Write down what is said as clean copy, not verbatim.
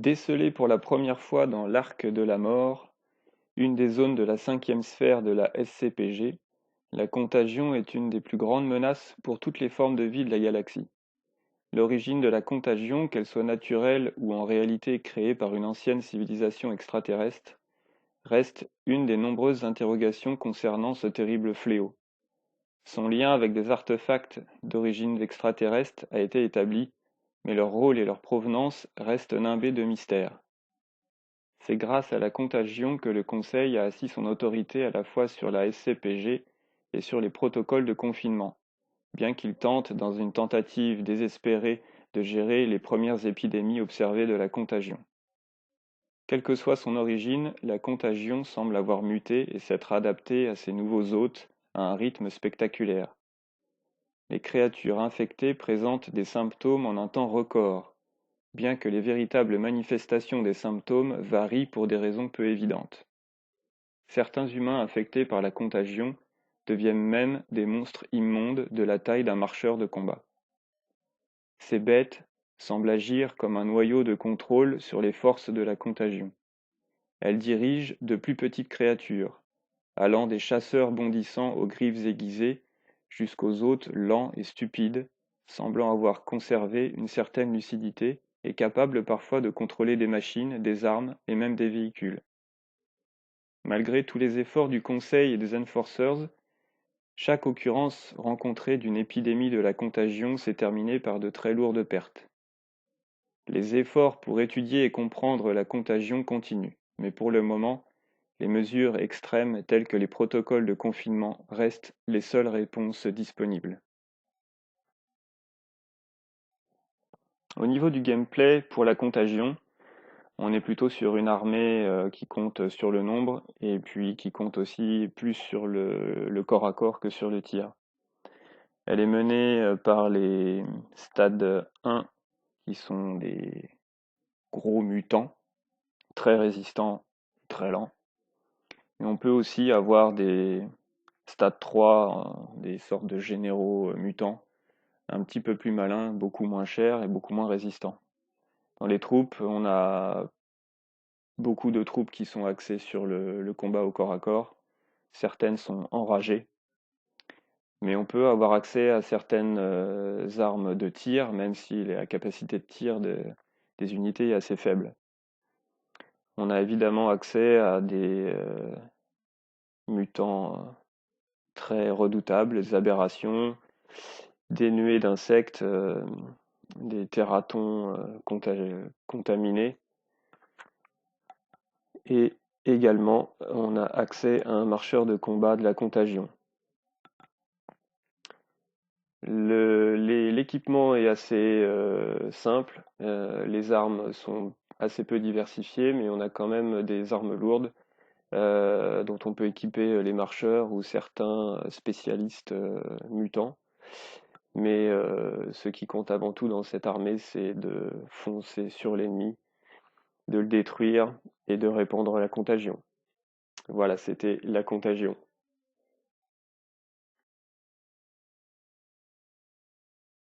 Décelée pour la première fois dans l'Arc de la Mort, une des zones de la cinquième sphère de la SCPG, la contagion est une des plus grandes menaces pour toutes les formes de vie de la galaxie. L'origine de la contagion, qu'elle soit naturelle ou en réalité créée par une ancienne civilisation extraterrestre, reste une des nombreuses interrogations concernant ce terrible fléau. Son lien avec des artefacts d'origine extraterrestre a été établi, mais leur rôle et leur provenance restent nimbés de mystère. C'est grâce à la contagion que le Conseil a assis son autorité à la fois sur la SCPG et sur les protocoles de confinement, bien qu'il tente, dans une tentative désespérée de gérer les premières épidémies observées de la contagion. Quelle que soit son origine, la contagion semble avoir muté et s'être adaptée à ses nouveaux hôtes à un rythme spectaculaire. Les créatures infectées présentent des symptômes en un temps record, bien que les véritables manifestations des symptômes varient pour des raisons peu évidentes. Certains humains affectés par la contagion deviennent même des monstres immondes de la taille d'un marcheur de combat. Ces bêtes semblent agir comme un noyau de contrôle sur les forces de la contagion. Elles dirigent de plus petites créatures, allant des chasseurs bondissants aux griffes aiguisées jusqu'aux hôtes lents et stupides, semblant avoir conservé une certaine lucidité et capables parfois de contrôler des machines, des armes et même des véhicules. Malgré tous les efforts du Conseil et des Enforcers, chaque occurrence rencontrée d'une épidémie de la contagion s'est terminée par de très lourdes pertes. Les efforts pour étudier et comprendre la contagion continuent, mais pour le moment, les mesures extrêmes telles que les protocoles de confinement restent les seules réponses disponibles. Au niveau du gameplay pour la contagion, on est plutôt sur une armée qui compte sur le nombre et puis qui compte aussi plus sur le corps à corps que sur le tir. Elle est menée par les stades 1 qui sont des gros mutants, très résistants, très lents. Et on peut aussi avoir des stades 3, des sortes de généraux mutants, un petit peu plus malins, beaucoup moins chers et beaucoup moins résistants. Dans les troupes, on a beaucoup de troupes qui sont axées sur le combat au corps à corps. Certaines sont enragées, mais on peut avoir accès à certaines armes de tir, même si la capacité de tir des unités est assez faible. On a évidemment accès à des mutants très redoutables, des aberrations, des nuées d'insectes, des terratons contaminés. Et également, on a accès à un marcheur de combat de la contagion. L'équipement est assez simple, les armes sont assez peu diversifiées, mais on a quand même des armes lourdes dont on peut équiper les marcheurs ou certains spécialistes mutants. Mais ce qui compte avant tout dans cette armée, c'est de foncer sur l'ennemi, de le détruire et de répandre la contagion. Voilà, c'était la contagion.